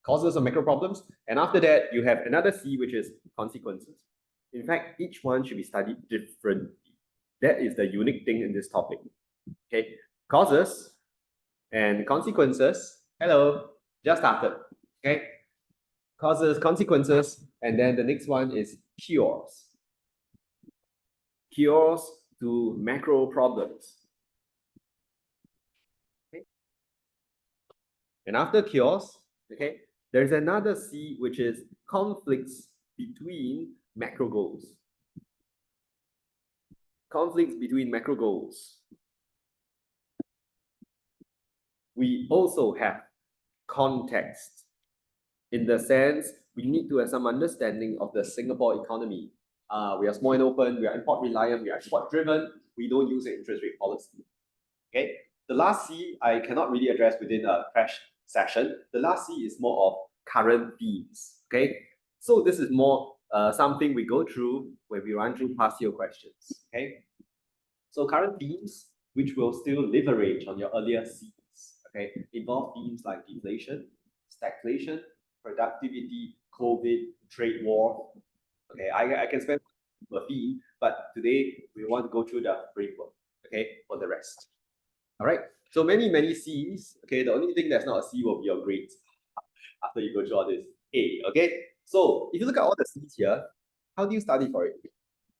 causes of macro problems. And after that, you have another C, which is consequences. In fact, each one should be studied differently. That is the unique thing in this topic. Okay, causes and consequences. Hello, just started. Okay, causes, consequences, and then the next one is cures. Cures to macro problems. Okay. And after cures, okay, there's another C, which is conflicts between macro goals. Conflicts between macro goals. We also have context, in the sense we need to have some understanding of the Singapore economy. We are small and open, we are import reliant, we are export driven, we don't use an interest rate policy. Okay, the last C I cannot really address within a crash session. The last C is more of current themes. Okay, so this is more something we go through when we run through past year questions. Okay, so current themes, which will still leverage on your earlier C's. Okay, involve themes like deflation, stagflation, productivity, COVID, trade war. Okay, I can spend a theme, but today we want to go through the framework. Okay, for the rest. All right. So many C's. Okay, the only thing that's not a C will be your grades after you go through all this A. Okay. So if you look at all the C's here, how do you study for it?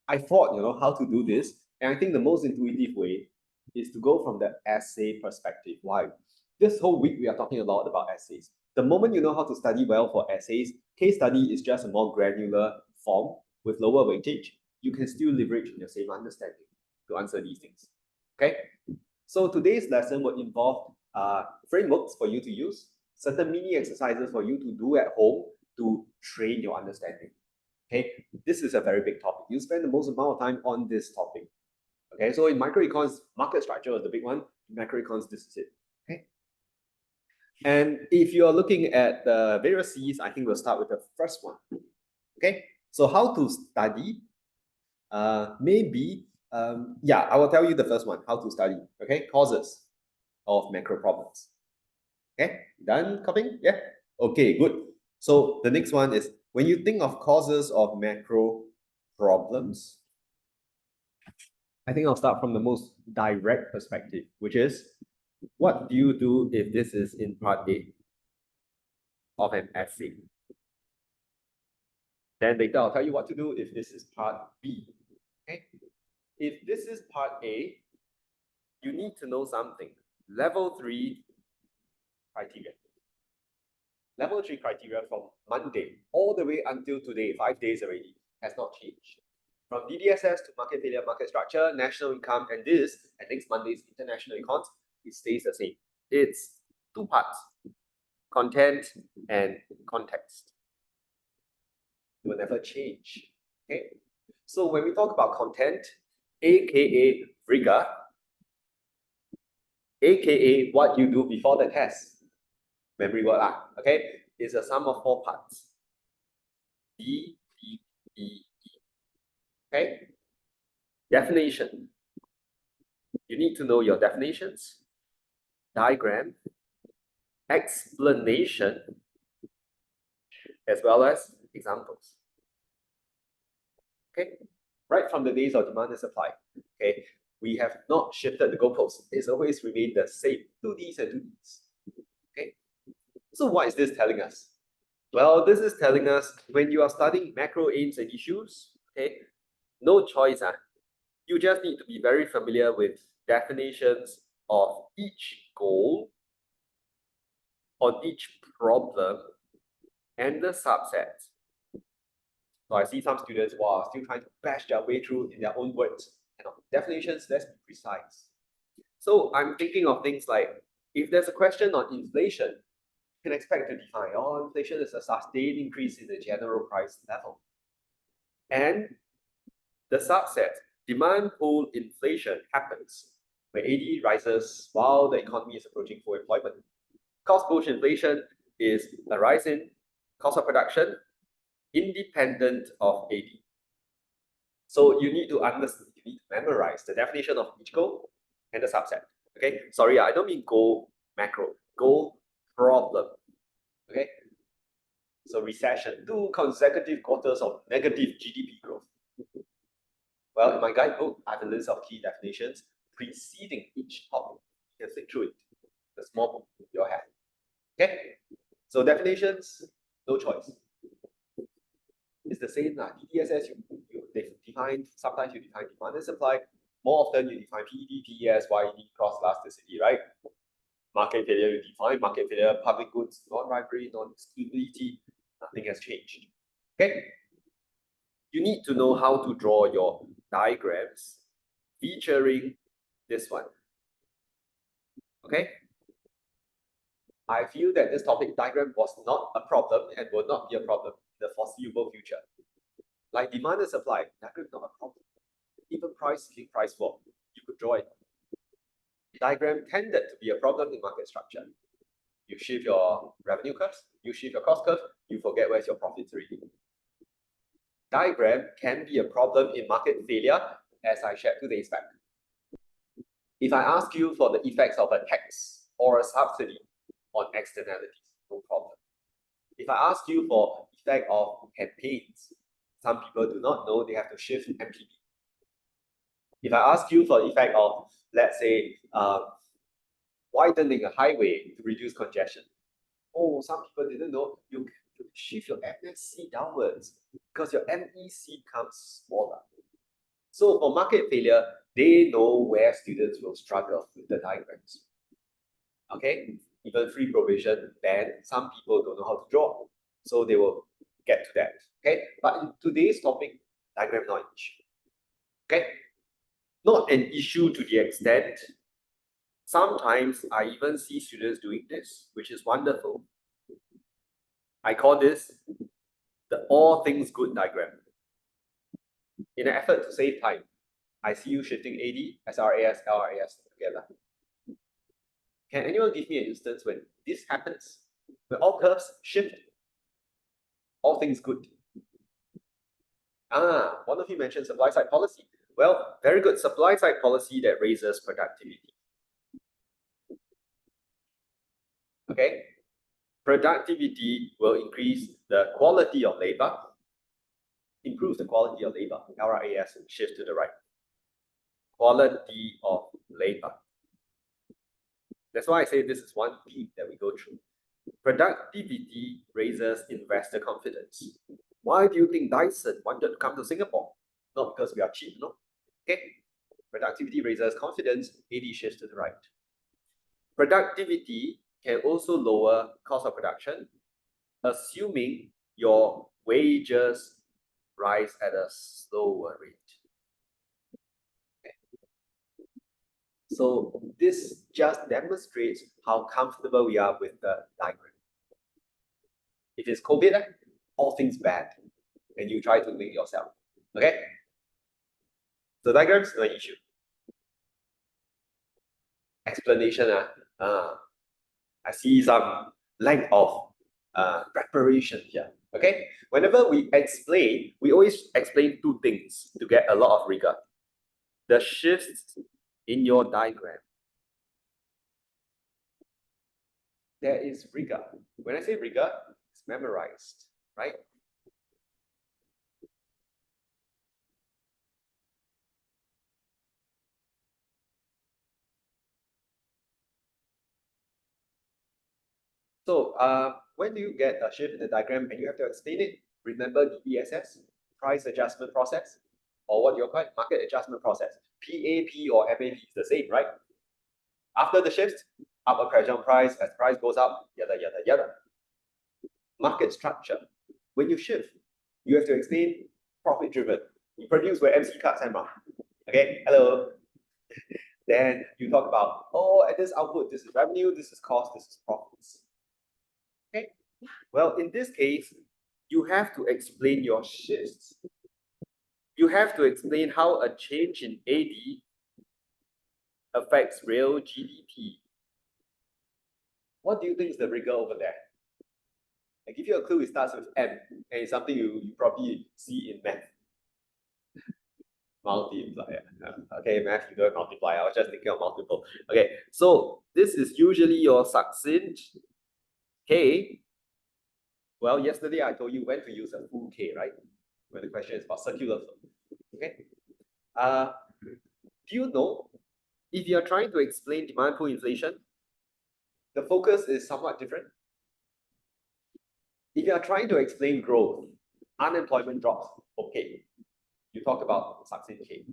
I thought, how to do this, and I think the most intuitive way is to go from the essay perspective. Why? This whole week we are talking a lot about essays. The moment you know how to study well for essays, case study is just a more granular form with lower weightage. You can still leverage your same understanding to answer these things. Okay. So today's lesson will involve frameworks for you to use, certain mini exercises for you to do at home to train your understanding. Okay, this is a very big topic. You spend the most amount of time on this topic. Okay, so in microecons, market structure is the big one. In macroecons, this is it. Okay. And if you are looking at the various C's, I think we'll start with the first one. Okay, so how to study? Yeah, I will tell you the first one, how to study. Okay, causes of macro problems. Okay, done copying? Yeah. Okay, good. So the next one is, when you think of causes of macro problems, I think I'll start from the most direct perspective, which is, what do you do if this is in part A of an essay? Then later I'll tell you what to do if this is part B. Okay? If this is part A, you need to know something. Level 3 criteria. Level 3 criteria from Monday all the way until today, 5 days already, has not changed. From DDSS to market failure, market structure, national income, and this, and next Monday's international econs, it stays the same. It's 2 parts, content and context. It will never change. Okay. So when we talk about content, aka rigor, aka what you do before the test, memory word, okay, is a sum of 4 parts. D, E, E. Okay. Definition. You need to know your definitions, diagram, explanation, as well as examples. Okay. Right from the days of demand and supply. Okay. We have not shifted the goalposts. It's always remained the same. Do these and do these. Okay. So what is this telling us? Well, this is telling us when you are studying macro aims and issues, okay, no choice. You just need to be very familiar with definitions of each goal, on each problem, and the subsets. So I see some students who are still trying to bash their way through in their own words. And definitions, let's be precise. So I'm thinking of things like, if there's a question on inflation, you can expect to define, inflation is a sustained increase in the general price level. And the subset, demand pull inflation, happens when AD rises while the economy is approaching full employment. Cost push inflation is a rise in cost of production independent of AD. So you need to understand, you need to memorize the definition of each goal and the subset. Okay, sorry, I don't mean goal macro, goal problem. Okay, So recession, 2 consecutive quarters of negative GDP growth. Well, in my guidebook, I have a list of key definitions preceding each topic. You can flick through it. The small book you have. Okay? So definitions, no choice. It's the same. DDSS, you define, sometimes you define demand and supply. More often, you define PED, PES, YED, cross elasticity, right? Market failure, you define market failure, public goods, non-rivalry, non-exclusivity. Nothing has changed. Okay? You need to know how to draw your diagrams featuring this one. Okay? I feel that this topic diagram was not a problem and will not be a problem in the foreseeable future. Like demand and supply, diagram is not a problem. Even price, price floor, you could draw it. Diagram tended to be a problem in market structure. You shift your revenue curves, you shift your cost curve, you forget where's your profits really. Diagram can be a problem in market failure, as I shared 2 days back. If I ask you for the effects of a tax or a subsidy on externalities, no problem. If I ask you for effect of campaigns, some people do not know they have to shift MPP. If I ask you for the effect of, let's say, widening a highway to reduce congestion, oh, some people didn't know you shift your MSC downwards because your MEC becomes smaller. So for market failure, they know where students will struggle with the diagrams. Okay, even free provision ban, some people don't know how to draw, so they will get to that. Okay, but in today's topic, diagram not an issue. Okay, not an issue to the extent. Sometimes I even see students doing this, which is wonderful. I call this the all things good diagram. In an effort to save time, I see you shifting AD, SRAS, LRAS together. Can anyone give me an instance when this happens? When all curves shift, all things good. One of you mentioned supply side policy. Well, very good. Supply side policy that raises productivity. Okay? Productivity will increase the quality of labor, improve the quality of labor. LRAS shift to the right. Quality of labor. That's why I say this is one theme that we go through. Productivity raises investor confidence. Why do you think Dyson wanted to come to Singapore? Not because we are cheap, no? Okay. Productivity raises confidence, AD shifts to the right. Productivity can also lower cost of production, assuming your wages rise at a slower rate. Okay. So this just demonstrates how comfortable we are with the diagram. If it's COVID, all things bad, and you try to make it yourself. Okay? So diagrams, no issue. Explanation, I see some lack of preparation here. Okay? Whenever we explain, we always explain 2 things to get a lot of rigor. The shifts in your diagram. There is rigor. When I say rigor, it's memorized, right? So when do you get a shift in the diagram and you have to explain it? Remember the ESS, price adjustment process, or what you call it, market adjustment process. PAP or MAP is the same, right? After the shift, upward pressure on price, as price goes up, yada, yada, yada. Market structure. When you shift, you have to explain profit driven. You produce where MC cuts and mark. Okay, hello. Then you talk about, oh, at this output, this is revenue, this is cost, this is profits. Okay. Well, in this case, you have to explain your shifts. You have to explain how a change in AD affects real GDP. What do you think is the rigor over there? I give you a clue, it starts with M, and it's something you probably see in math. Multiplier. Okay, math, you don't multiply. I was just thinking of multiple. Okay, so this is usually your succinct K Well, yesterday I told you when to use a full K, right? When the question is about circular flow. Okay. Do you know if you're trying to explain demand pull inflation, the focus is somewhat different? If you are trying to explain growth, unemployment drops, okay, you talk about succinct K.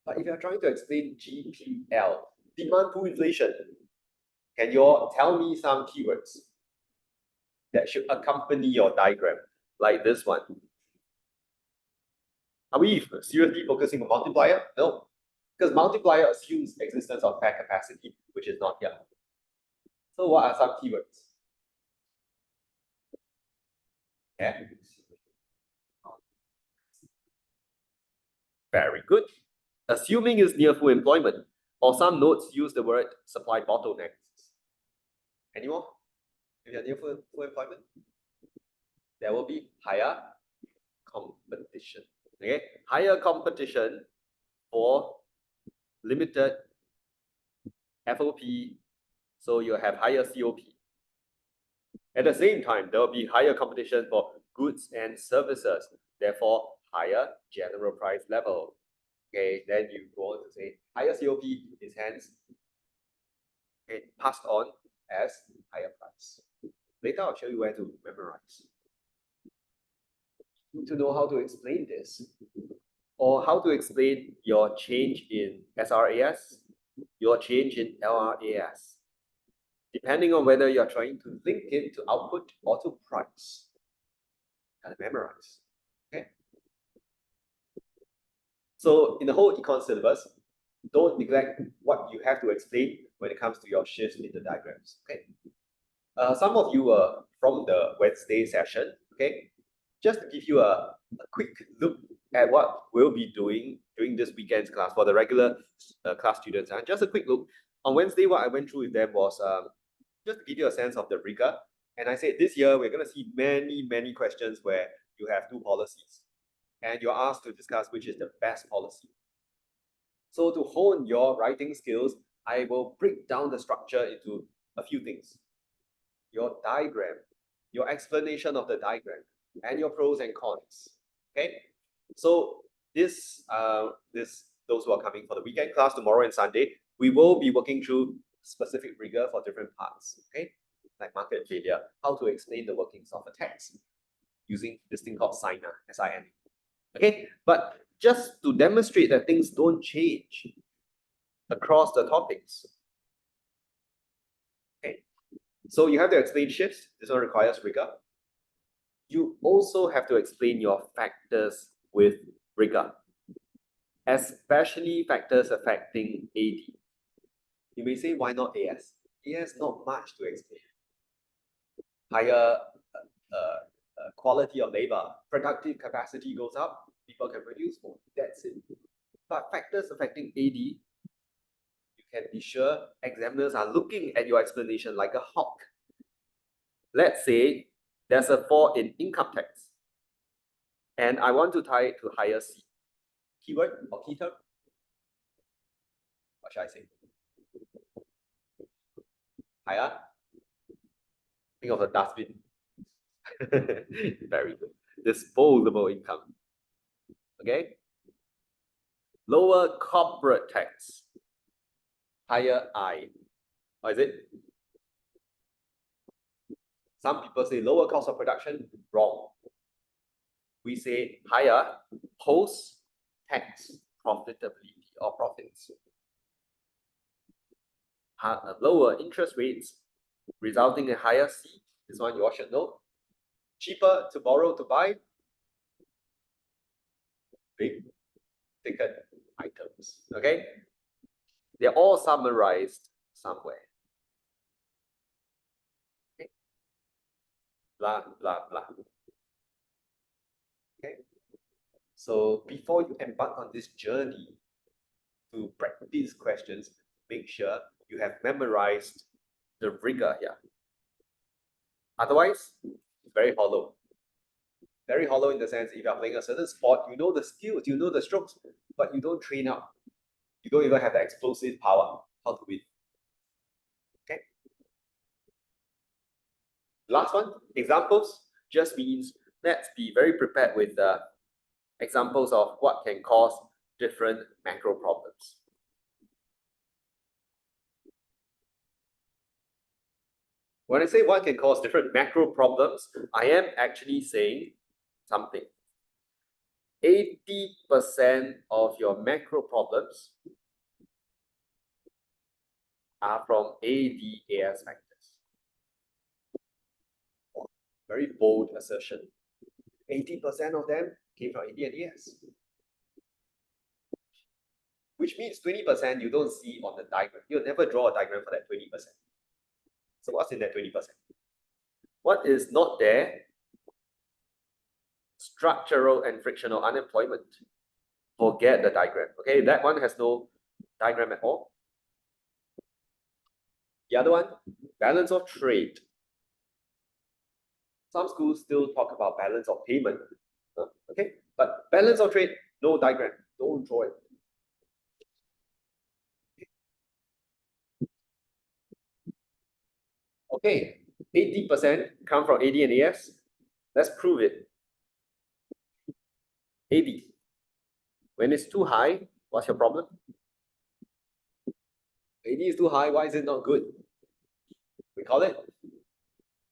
But if you are trying to explain GPL, demand pull inflation, can you all tell me some keywords that should accompany your diagram, like this one? Are we seriously focusing on multiplier? No, because multiplier assumes existence of pair capacity, which is not here. So what are some keywords? Yeah. Very good. Assuming is near full employment, or some notes use the word supply bottlenecks. Any more? If you're near full employment, there will be higher competition. Okay, higher competition for limited FOP, so you have higher COP. At the same time, there will be higher competition for goods and services, therefore higher general price level. Okay, then you go on to say higher COP is hence passed on as higher price. Later I'll show you where to memorize. You need to know how to explain this, or how to explain your change in SRAS, your change in LRAS, depending on whether you're trying to link it to output or to price. Gotta memorize. Okay. So in the whole econ syllabus, don't neglect what you have to explain when it comes to your shifts in the diagrams. Okay. Some of you are from the Wednesday session. Okay. Just to give you a quick look at what we'll be doing during this weekend's class for the regular class students. Just a quick look. On Wednesday, what I went through with them was just to give you a sense of the rigor. And I said this year, we're going to see many questions where you have two policies. And you're asked to discuss which is the best policy. So to hone your writing skills, I will break down the structure into a few things. Your diagram, your explanation of the diagram, and your pros and cons. Okay, so those who are coming for the weekend class tomorrow and Sunday, we will be working through specific rigor for different parts. Okay, like market failure, how to explain the workings of a text using this thing called SINA, S-I-N. Okay, but just to demonstrate that things don't change across the topics. Okay, so you have to explain shifts. This one requires rigor. You also have to explain your factors with rigor, especially factors affecting AD. You may say, why not AS? AS not much to explain. Higher quality of labor, productive capacity goes up, people can produce more. That's it. But factors affecting AD, you can be sure examiners are looking at your explanation like a hawk. Let's say there's a fall in income tax, and I want to tie it to higher C. Keyword or key term? What should I say? Higher? Think of a dustbin. Very good. Disposable income. Okay? Lower corporate tax. Higher I. Or is it? Some people say lower cost of production. Wrong. We say higher post-tax profitability or profits. Lower interest rates resulting in higher C. This one you all should know. Cheaper to borrow to buy. Big ticket items. Okay? They're all summarized somewhere. Okay? Blah, blah, blah. Okay? So before you embark on this journey to practice questions, make sure you have memorized the rigor here. Otherwise, it's very hollow. Very hollow in the sense, if you're playing a certain sport, you know the skills, you know the strokes, but you don't train out. You don't even have the explosive power, how to win. Okay? Last one, examples, just means let's be very prepared with the examples of what can cause different macro problems. When I say what can cause different macro problems, I am actually saying something. 80% of your macro problems are from ADAS factors. Very bold assertion. 80% of them came from AD and AS. Which means 20% you don't see on the diagram. You'll never draw a diagram for that 20%. So what's in that 20%? What is not there? Structural and frictional unemployment. Forget the diagram. Okay, that one has no diagram at all. The other one, balance of trade. Some schools still talk about balance of payment. Okay, but balance of trade, no diagram. Don't draw it. Okay, 80% come from AD and AS. Let's prove it. AD. When it's too high, what's your problem? AD is too high, why is it not good? We call it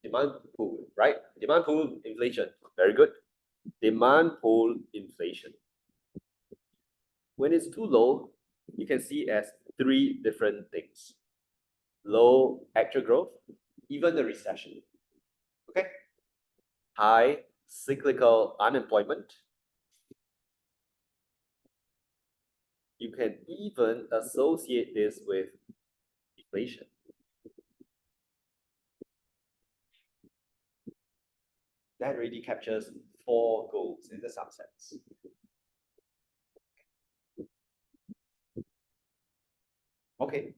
demand pool, right? Demand pool inflation, very good. Demand pool inflation. When it's too low, you can see as three different things. Low actual growth, even the recession. Okay? High cyclical unemployment. You can even associate this with inflation. That really captures 4 goals in the some sense. Okay.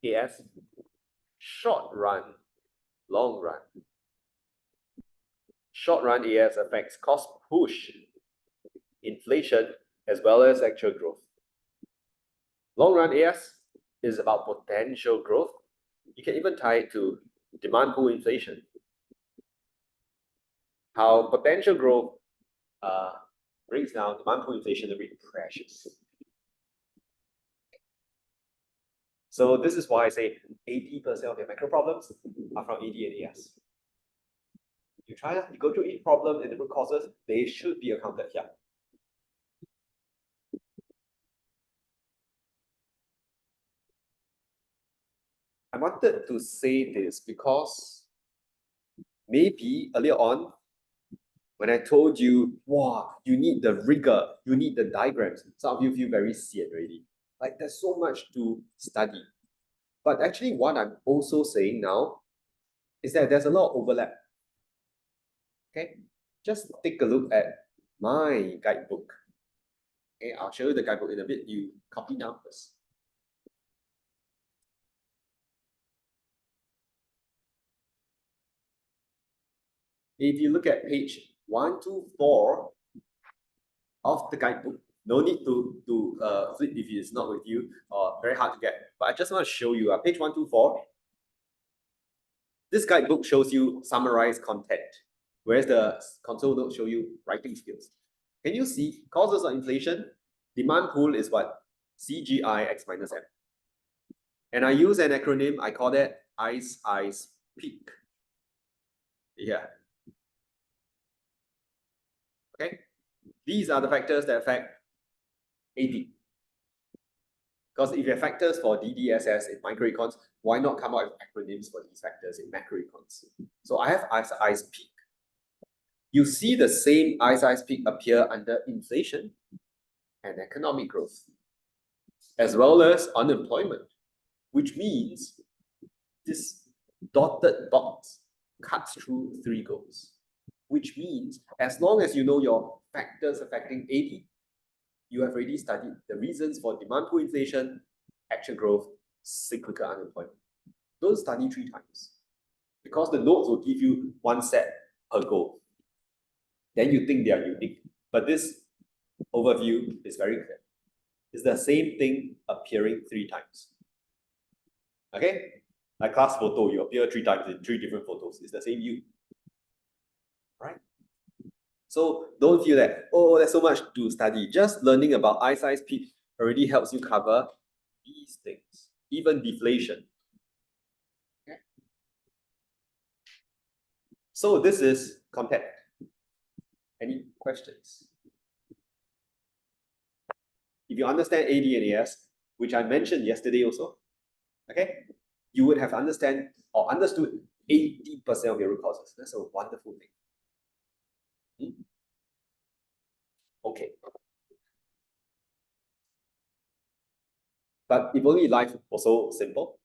AS, short run, long run. Short run AS affects cost push, inflation, as well as actual growth. Long run AS is about potential growth. You can even tie it to demand pool inflation. How potential growth brings down demand pool inflation a bit precious. So this is why I say 80% of your macro problems are from AD and AS. You try that, you go through each problem and the root causes, they should be accounted here. I wanted to say this because maybe earlier on, when I told you, wow, you need the rigor, you need the diagrams, some of you feel very sian already. Like there's so much to study. But actually what I'm also saying now is that there's a lot of overlap. Okay, just take a look at my guidebook. Okay, I'll show you the guidebook in a bit. You copy down first. If you look at page 124 of the guidebook, no need to flip if it's not with you or very hard to get. But I just want to show you page 124. This guidebook shows you summarized content, whereas the console notes show you writing skills. Can you see causes of inflation? Demand pool is what? CGI X minus M. And I use an acronym, I call that ICE peak. Yeah. Okay. These are the factors that affect AD. Because if you have factors for DDSS in microecons, why not come up with acronyms for these factors in macroecons? So I have ICE peak. You see the same ICE peak appear under inflation and economic growth, as well as unemployment, which means this dotted box cuts through 3 goals, which means as long as you know your factors affecting AD, you have already studied the reasons for demand pool inflation, actual growth, cyclical unemployment. Don't study 3 times because the notes will give you 1 set per goal. Then you think they are unique. But this overview is very clear. It's the same thing appearing 3 times. Okay? Like class photo, you appear 3 times in 3 different photos. It's the same you, right? So don't feel that, oh, there's so much to study. Just learning about eye size peak already helps you cover these things, even deflation. Okay. So this is contact. Any questions? If you understand AD and AS, which I mentioned yesterday also, okay, you would have understood 80% of your root causes. That's a wonderful thing. Okay. But if only life was so simple,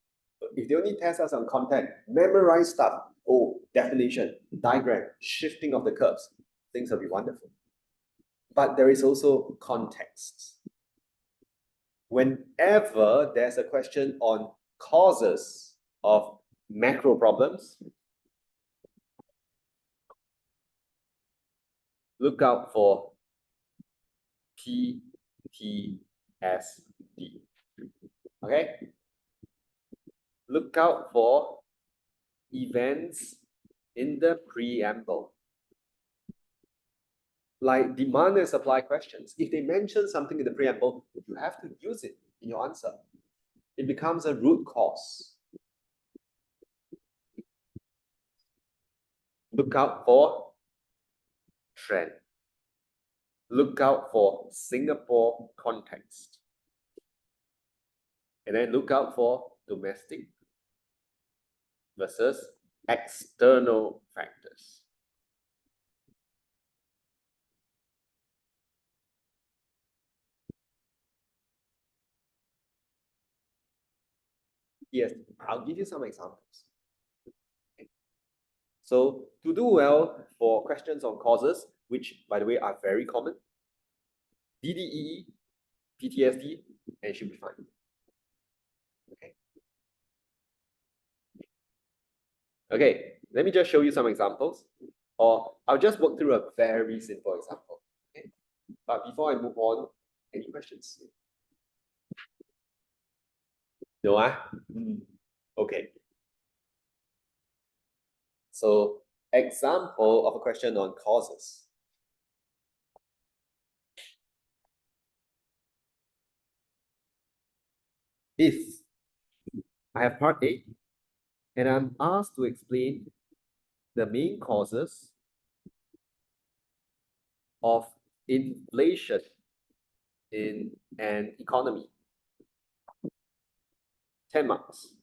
if they only test us on content, memorize stuff, oh, definition, diagram, shifting of the curves, things will be wonderful. But there is also context. Whenever there's a question on causes of macro problems, look out for PTSD. Okay? Look out for events in the preamble. Like demand and supply questions. If they mention something in the preamble, you have to use it in your answer. It becomes a root cause. Look out for trend. Look out for Singapore context. And then look out for domestic versus external factors. Yes, I'll give you some examples. Okay. So to do well for questions on causes, which by the way are very common, DDE, PTSD, and should be fine. Okay. Okay, let me just show you some examples, or I'll just walk through a very simple example. Okay. But before I move on, any questions? No, okay. So, example of a question on causes. If I have part A, and I'm asked to explain the main causes of inflation in an economy, 10 marks.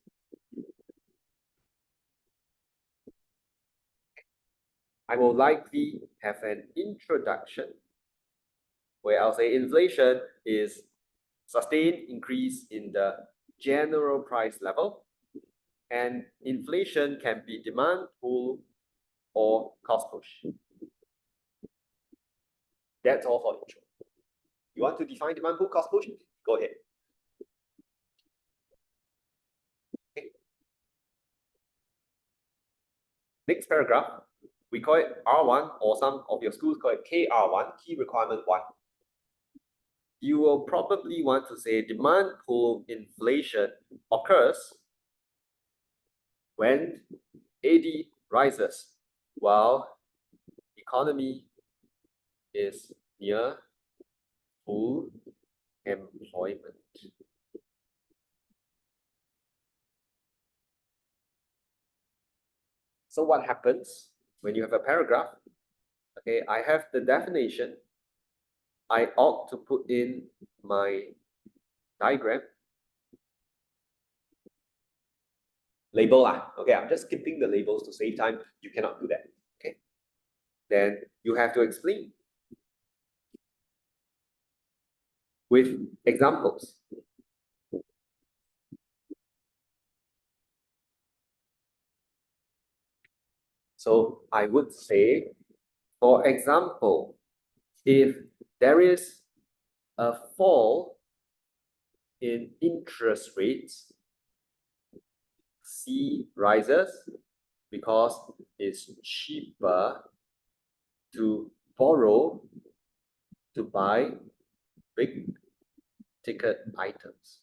I will likely have an introduction where I'll say inflation is sustained increase in the general price level, and inflation can be demand pull or cost push. That's all for intro. You want to define demand pull, cost push? Go ahead. Okay. Next paragraph, we call it R1, or some of your schools call it KR1, Key Requirement 1. You will probably want to say demand pull inflation occurs when AD rises while economy is near full employment. So what happens when you have a paragraph? Okay, I have the definition. I ought to put in my diagram. Label lah. Okay, I'm just skipping the labels to save time. You cannot do that. Okay. Then you have to explain with examples. So I would say, for example, if there is a fall in interest rates, C rises because it's cheaper to borrow to buy big ticket items.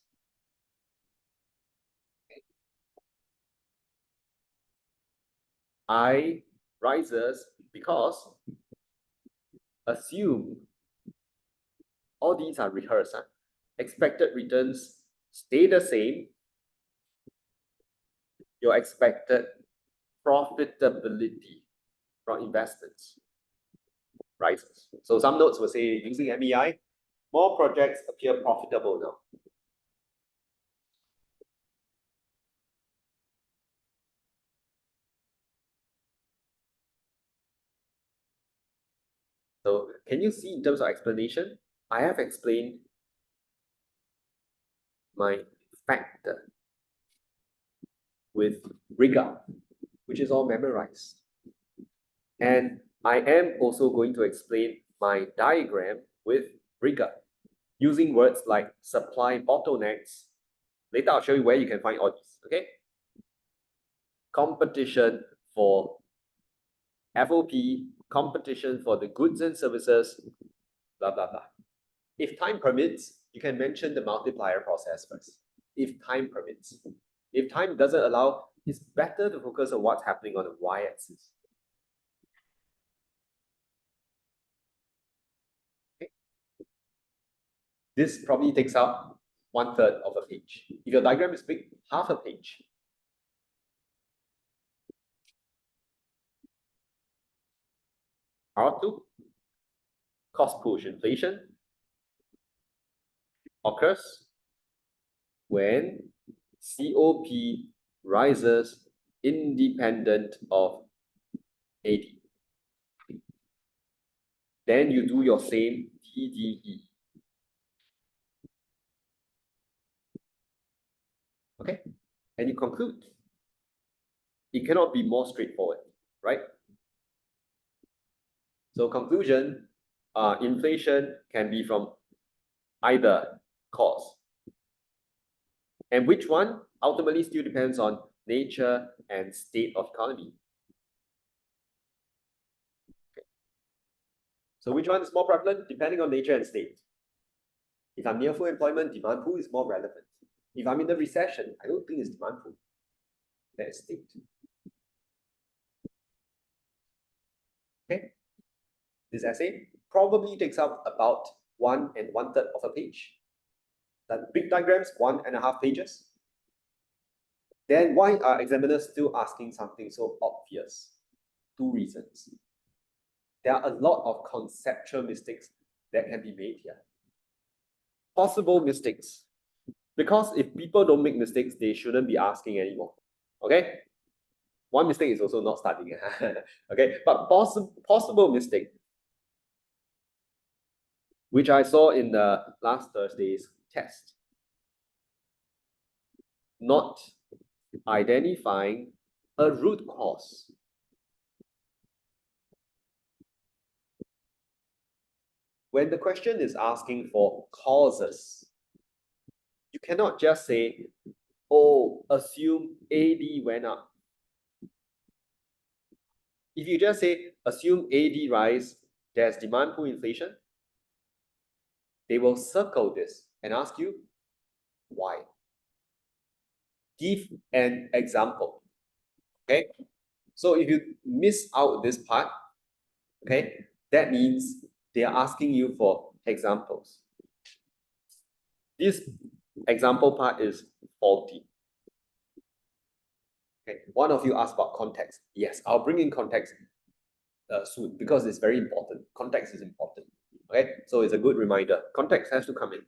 I rises because assume all these are rehearsed. Expected returns stay the same. Your expected profitability from investments rises. So some notes will say using MEI, more projects appear profitable now. So can you see in terms of explanation, I have explained my factor with rigor, which is all memorized. And I am also going to explain my diagram with rigor, using words like supply bottlenecks. Later, I'll show you where you can find all these, okay? Competition for FOP, competition for the goods and services, blah, blah, blah. If time permits, you can mention the multiplier process first. If time permits. If time doesn't allow, it's better to focus on what's happening on the y-axis. Okay. This probably takes up 1/3 of a page. If your diagram is big, half a page. R2, cost push inflation occurs when COP rises independent of AD. Then you do your same TDE. Okay, and you conclude. It cannot be more straightforward, right? So conclusion, inflation can be from either cause. And which one ultimately still depends on nature and state of economy. Okay. So which one is more prevalent? Depending on nature and state. If I'm near full employment, demand pool is more relevant. If I'm in the recession, I don't think it's demand pool. That's state. Okay. This essay probably takes up about 1 1/3 of a page. That big diagrams, 1.5 pages. Then why are examiners still asking something so obvious? Two reasons. There are a lot of conceptual mistakes that can be made here. Possible mistakes. Because if people don't make mistakes, they shouldn't be asking anymore. Okay? One mistake is also not studying. Okay, but possible mistake, which I saw in the last Thursday's test. Not identifying a root cause. When the question is asking for causes, you cannot just say, oh, assume AD went up. If you just say, assume AD rise, there's demand pull inflation, they will circle this and ask you, why? Give an example, okay? So if you miss out this part, okay, that means they are asking you for examples. This example part is faulty. Okay, one of you asked about context. Yes, I'll bring in context soon because it's very important. Context is important. Okay, so it's a good reminder. Context has to come in.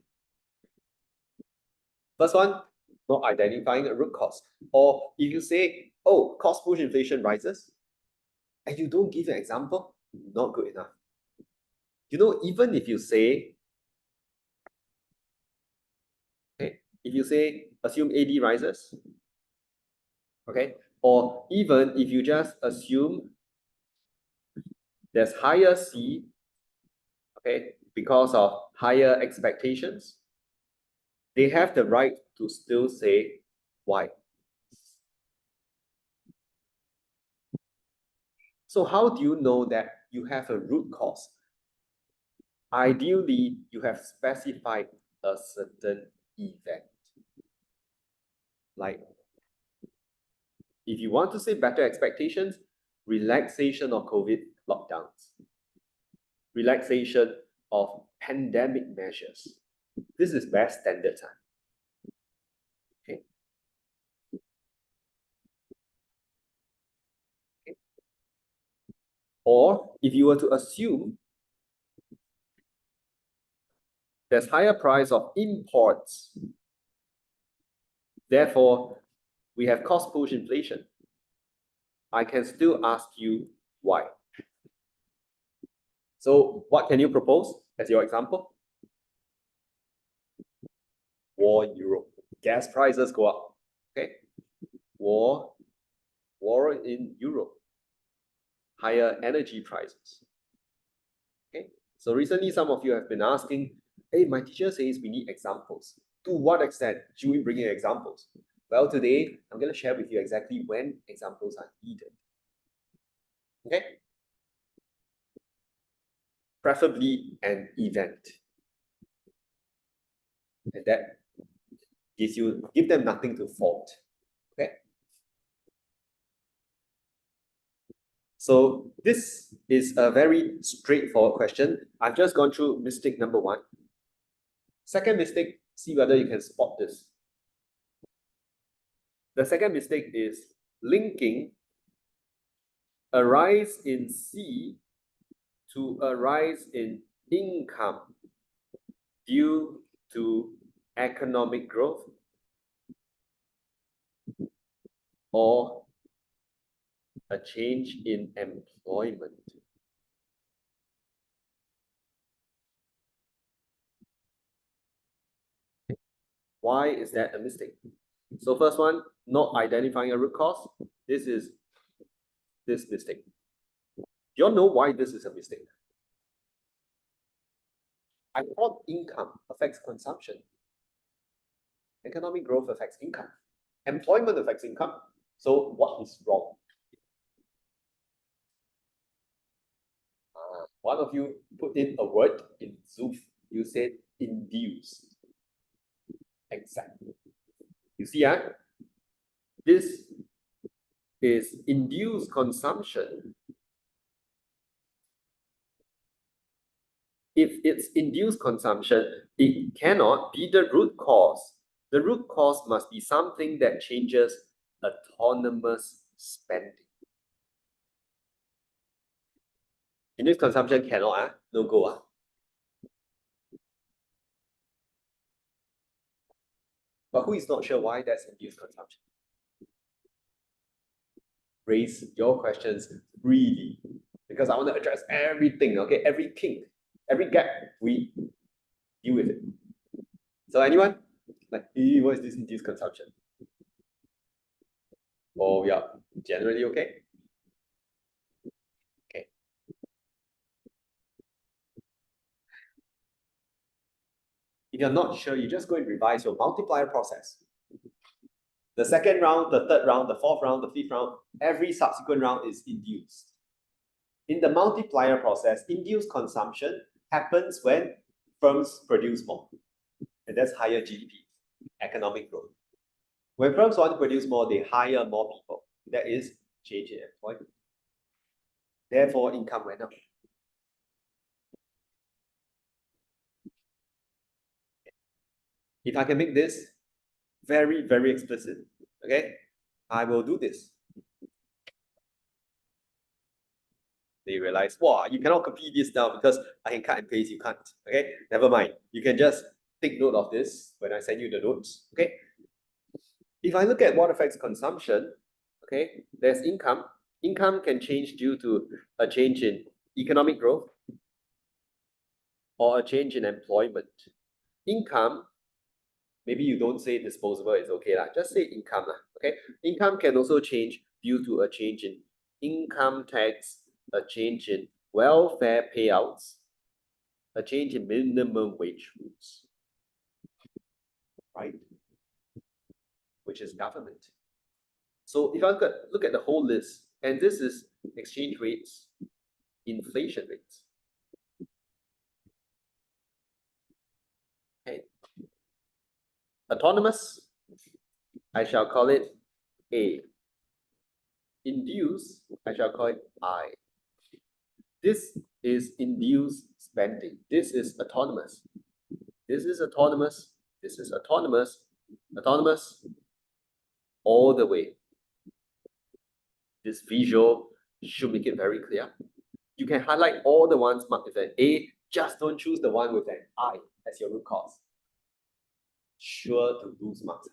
First one, not identifying a root cause. Or if you say, oh, cost push inflation rises, and you don't give an example, not good enough. You know, even if you say, okay, if you say, assume AD rises, okay, or even if you just assume there's higher C, okay, because of higher expectations, they have the right to still say why. So how do you know that you have a root cause? Ideally, you have specified a certain event. Like, if you want to say better expectations, relaxation of COVID lockdowns, relaxation of pandemic measures. This is very standard time. Okay. Okay. Or if you were to assume there's higher price of imports, therefore we have cost push inflation, I can still ask you why. So what can you propose as your example? War in Europe. Gas prices go up. Okay. War in Europe. Higher energy prices. Okay. So recently some of you have been asking, hey, my teacher says we need examples. To what extent should we bring in examples? Well, today I'm going to share with you exactly when examples are needed. Okay. Preferably an event. And that give them nothing to fault. Okay. So this is a very straightforward question. I've just gone through mistake number 1. Second mistake, see whether you can spot this. The second mistake is linking a rise in C to a rise in income due to economic growth or a change in employment. Why is that a mistake? So first one, not identifying a root cause. This is this mistake. Do you all know why this is a mistake? I thought income affects consumption. Economic growth affects income. Employment affects income. So what is wrong? One of you put in a word in Zoom. You said induced. Exactly. You see, this is induced consumption. If it's induced consumption, it cannot be the root cause. The root cause must be something that changes autonomous spending. Induced consumption cannot, no go. But who is not sure why that's induced consumption? Raise your questions freely, because I want to address everything, okay? Every kink, every gap, we deal with it. So anyone? Like, what is this induced consumption? Or we are generally okay? Okay. If you're not sure, you just go and revise your multiplier process. The second round, the third round, the fourth round, the fifth round, every subsequent round is induced. In the multiplier process, induced consumption happens when firms produce more. And that's higher GDP, economic growth. When firms want to produce more, they hire more people. That is change in employment. Therefore, income went up. If I can make this very, very explicit, okay, I will do this. They realize, wow, you cannot copy this down because I can cut and paste, you can't. Okay, never mind. You can just take note of this when I send you the notes. Okay. If I look at what affects consumption, okay, there's income. Income can change due to a change in economic growth or a change in employment. Income, maybe you don't say disposable, it's okay lah. Just say income lah. Okay. Income can also change due to a change in income tax, a change in welfare payouts, a change in minimum wage rules, right? Which is government. So if I look at the whole list, and this is exchange rates, inflation rates. Okay. Autonomous, I shall call it A. induce, I shall call it I. This is induced spending. This is autonomous. This is autonomous. This is autonomous. Autonomous all the way. This visual should make it very clear. You can highlight all the ones marked with an A, just don't choose the one with an I as your root cause. Sure to lose marks.